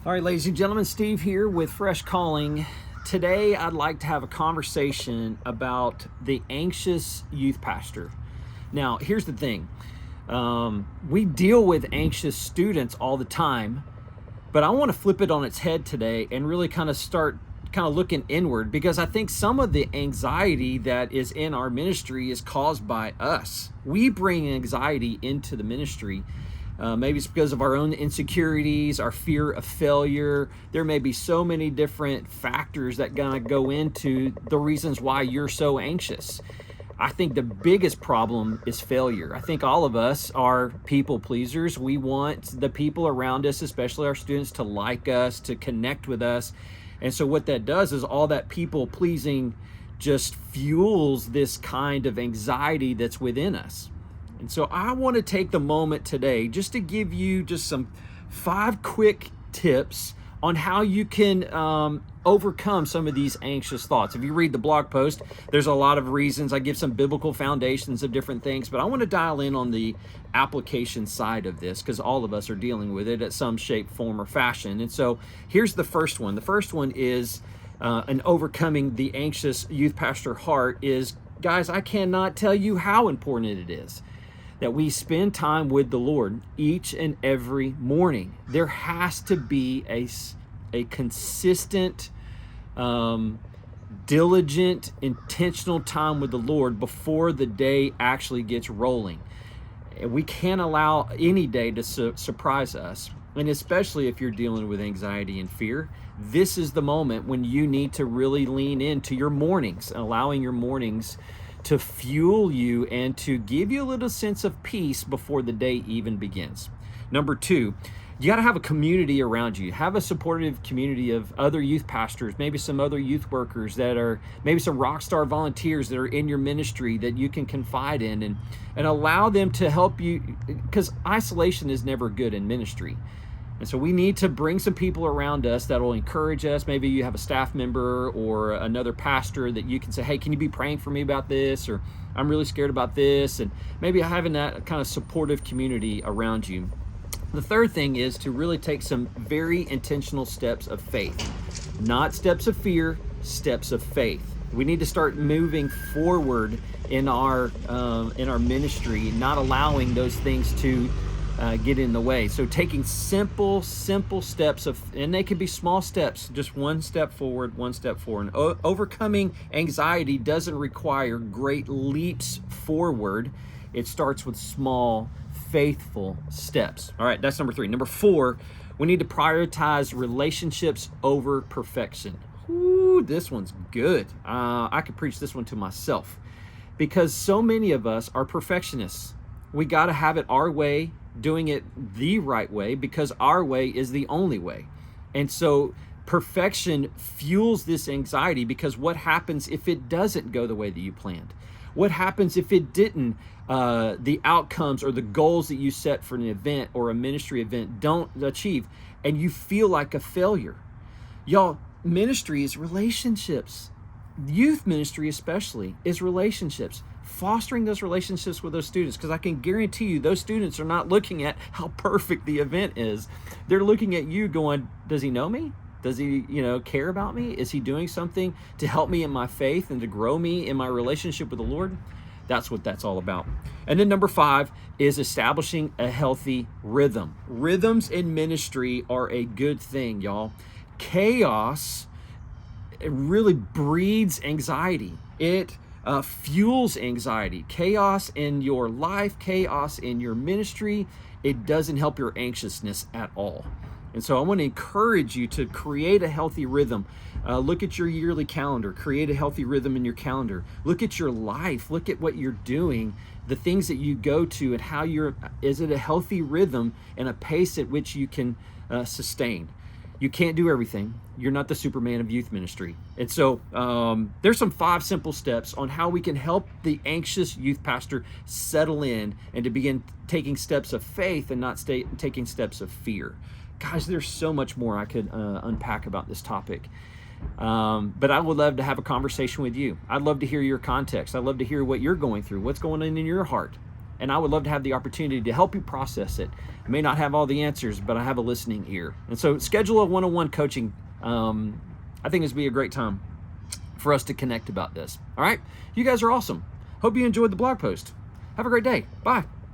All right, ladies and gentlemen, Steve here with Fresh Calling. Today, I'd like to have a conversation about the anxious youth pastor. Now, here's the thing. We deal with anxious students all the time, but I want to flip it on its head today and really start looking inward, because I think some of the anxiety that is in our ministry is caused by us. We bring anxiety into the ministry. Maybe it's because of our own insecurities, our fear of failure. There may be so many different factors that go into the reasons why you're so anxious. I think the biggest problem is failure. I think all of us are people pleasers. We want the people around us, especially our students, to like us, to connect with us. And so what that does is all that people pleasing just fuels this kind of anxiety that's within us. And so I want to take the moment today just to give you just some 5 quick tips on how you can overcome some of these anxious thoughts. If you read the blog post, there's a lot of reasons. I give some biblical foundations of different things, but I want to dial in on the application side of this because all of us are dealing with it at some shape, form, or fashion. And so here's the first one. The first one is in overcoming the anxious youth pastor heart is, guys, I cannot tell you how important it is that we spend time with the Lord each and every morning. There has to be a consistent, diligent, intentional time with the Lord before the day actually gets rolling. And we can't allow any day to surprise us. And especially if you're dealing with anxiety and fear, this is the moment when you need to really lean into your mornings, allowing your mornings to fuel you and to give you a little sense of peace before the day even begins. Number 2, you got to have a community around you. Have a supportive community of other youth pastors, maybe some other youth workers that are, maybe some rock star volunteers that are in your ministry that you can confide in and allow them to help you, because isolation is never good in ministry. And so we need to bring some people around us that will encourage us. Maybe you have a staff member or another pastor that you can say, hey, can you be praying for me about this? Or I'm really scared about this. And maybe having that kind of supportive community around you. The third thing is to really take some very intentional steps of faith, not steps of fear, steps of faith. We need to start moving forward in our ministry, not allowing those things to get in the way. So taking simple steps and they can be small steps, just one step forward, one step forward. Overcoming anxiety doesn't require great leaps forward. It starts with small, faithful steps. All right, that's number 3. Number 4, we need to prioritize relationships over perfection. Ooh, this one's good. I could preach this one to myself because so many of us are perfectionists. We got to have it our way, doing it the right way, because our way is the only way. And so perfection fuels this anxiety, because what happens if it doesn't go the way that you planned? What happens if it didn't, the outcomes or the goals that you set for an event or a ministry event don't achieve, and you feel like a failure? Y'all, ministry is relationships. Youth ministry especially is relationships. Fostering those relationships with those students, because I can guarantee you those students are not looking at how perfect the event is. They're looking at you going, does he know me? Does he, care about me? Is he doing something to help me in my faith and to grow me in my relationship with the Lord? That's what that's all about. And then number 5 is establishing a healthy rhythm. Rhythms in ministry are a good thing, y'all. Chaos, it really breeds anxiety. It fuels anxiety. Chaos in your life, chaos in your ministry, it doesn't help your anxiousness at all. And so I want to encourage you to create a healthy rhythm. Look at your yearly calendar. Create a healthy rhythm in your calendar. Look at your life. Look at what you're doing, the things that you go to, and how is it a healthy rhythm and a pace at which you can sustain. You can't do everything. You're not the Superman of youth ministry. And so there's some 5 simple steps on how we can help the anxious youth pastor settle in and to begin taking steps of faith and not taking steps of fear. Guys, there's so much more I could unpack about this topic. But I would love to have a conversation with you. I'd love to hear your context. I'd love to hear what you're going through, what's going on in your heart. And I would love to have the opportunity to help you process it. I may not have all the answers, but I have a listening ear. And so schedule a one-on-one coaching. I think this would be a great time for us to connect about this. All right? You guys are awesome. Hope you enjoyed the blog post. Have a great day. Bye.